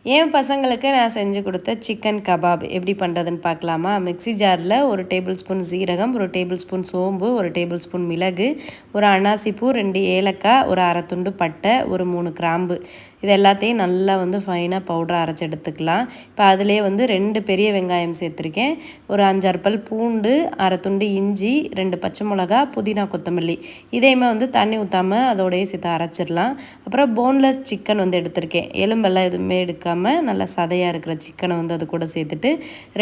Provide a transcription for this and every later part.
என் பசங்களுக்கு நான் செஞ்சு கொடுத்த சிக்கன் கபாப் எப்படி பண்ணுறதுன்னு பார்க்கலாமா? மிக்ஸி ஜாரில் 1 டேபிள் ஸ்பூன் சீரகம், 1 டேபிள் ஸ்பூன் சோம்பு, 1 டேபிள் ஸ்பூன் மிளகு, ஒரு அன்னாசிப்பூ, 2 ஏலக்காய், ஒரு அரை துண்டு பட்டை, ஒரு 3 கிராம்பு, இது எல்லாத்தையும் நல்லா ஃபைனாக பவுடராக அரைச்சி எடுத்துக்கலாம். இப்போ அதிலே 2 பெரிய வெங்காயம் சேர்த்துருக்கேன், ஒரு 5-6 பல் பூண்டு, அரை துண்டு இஞ்சி, 2 பச்சை மிளகா, புதினா, கொத்தமல்லி, இதையுமே தண்ணி ஊற்றாமல் அதோடையே சேர்த்து அரைச்சிடலாம். அப்புறம் போன்லெஸ் சிக்கன் எடுத்திருக்கேன், எலும்பெல்லாம் எதுவுமே எடுக்காமல் நல்லா சதையாக இருக்கிற சிக்கனை அது கூட சேர்த்துட்டு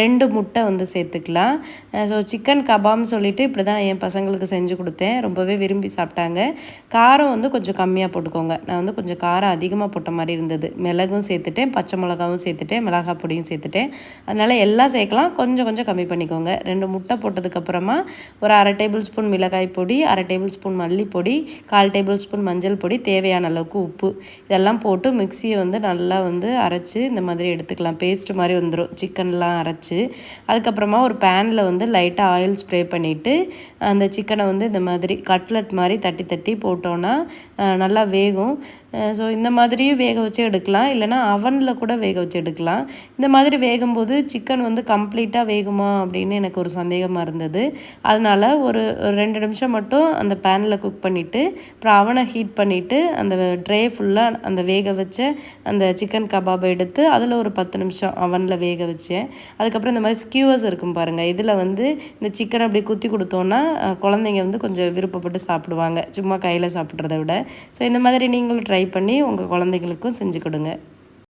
2 முட்டை சேர்த்துக்கலாம். ஸோ சிக்கன் கபாப்னு சொல்லிவிட்டு இப்படி தான் என் பசங்களுக்கு செஞ்சு கொடுத்தேன், ரொம்பவே விரும்பி சாப்பிட்டாங்க. காரம் கொஞ்சம் கம்மியாக போட்டுக்கோங்க, நான் கொஞ்சம் காரம் அதிகமாக போட்ட மாதிரி இருந்தது. மிளகும் சேர்த்துட்டேன், பச்சை மிளகாவும் சேர்த்துட்டேன், மிளகாய் பொடியும் சேர்த்துட்டேன். அதனால் எல்லாம் சேர்க்கலாம், கொஞ்சம் கொஞ்சம் கம்மி பண்ணிக்கோங்க. 2 முட்டை போட்டதுக்கப்புறமா ஒரு அரை டேபிள் ஸ்பூன் மிளகாய் பொடி, அரை டேபிள் ஸ்பூன் மல்லிப்பொடி, 1/4 டேபிள் ஸ்பூன் மஞ்சள் பொடி, தேவையான அளவுக்கு உப்பு, இதெல்லாம் போட்டு மிக்சியை நல்லா அரைச்சி இந்த மாதிரி எடுத்துக்கலாம். பேஸ்ட் மாதிரி வந்துடும் சிக்கன்லாம் அரைச்சி. அதுக்கப்புறமா ஒரு பேனில் லைட்டாக ஆயில் ஸ்ப்ரே பண்ணிவிட்டு அந்த சிக்கனை இந்த மாதிரி கட்லட் மாதிரி தட்டி தட்டி போட்டோன்னா நல்லா வேகும். ஸோ இந்த மாதிரியும் வேக வச்சு எடுக்கலாம், இல்லைனா அவனில் கூட வேக வச்சு எடுக்கலாம். இந்த மாதிரி வேகும்போது சிக்கன் கம்ப்ளீட்டாக வேகுமா அப்படின்னு எனக்கு ஒரு சந்தேகமாக இருந்தது. அதனால் ஒரு 2 நிமிஷம் மட்டும் அந்த பேனில் குக் பண்ணிவிட்டு அப்புறம் அவனை ஹீட் பண்ணிவிட்டு அந்த ட்ரே ஃபுல்லாக அந்த வேக வச்ச அந்த சிக்கன் கபாபை எடுத்து அதில் ஒரு 10 நிமிஷம் அவனில் வேக வச்சேன். அதுக்கப்புறம் இந்த மாதிரி ஸ்கியூவர்ஸ் இருக்கும் பாருங்கள், இதில் இந்த சிக்கனை அப்படி குத்தி கொடுத்தோன்னா குழந்தைங்க கொஞ்சம் விருப்பப்பட்டு சாப்பிடுவாங்க, சும்மா கையில் சாப்பிட்றத விட. ஸோ இந்த மாதிரி நீங்களும் ட்ரை பண்ணி உங்கள் குழந்தைங்களுக்கும் செஞ்சு கொடுங்க.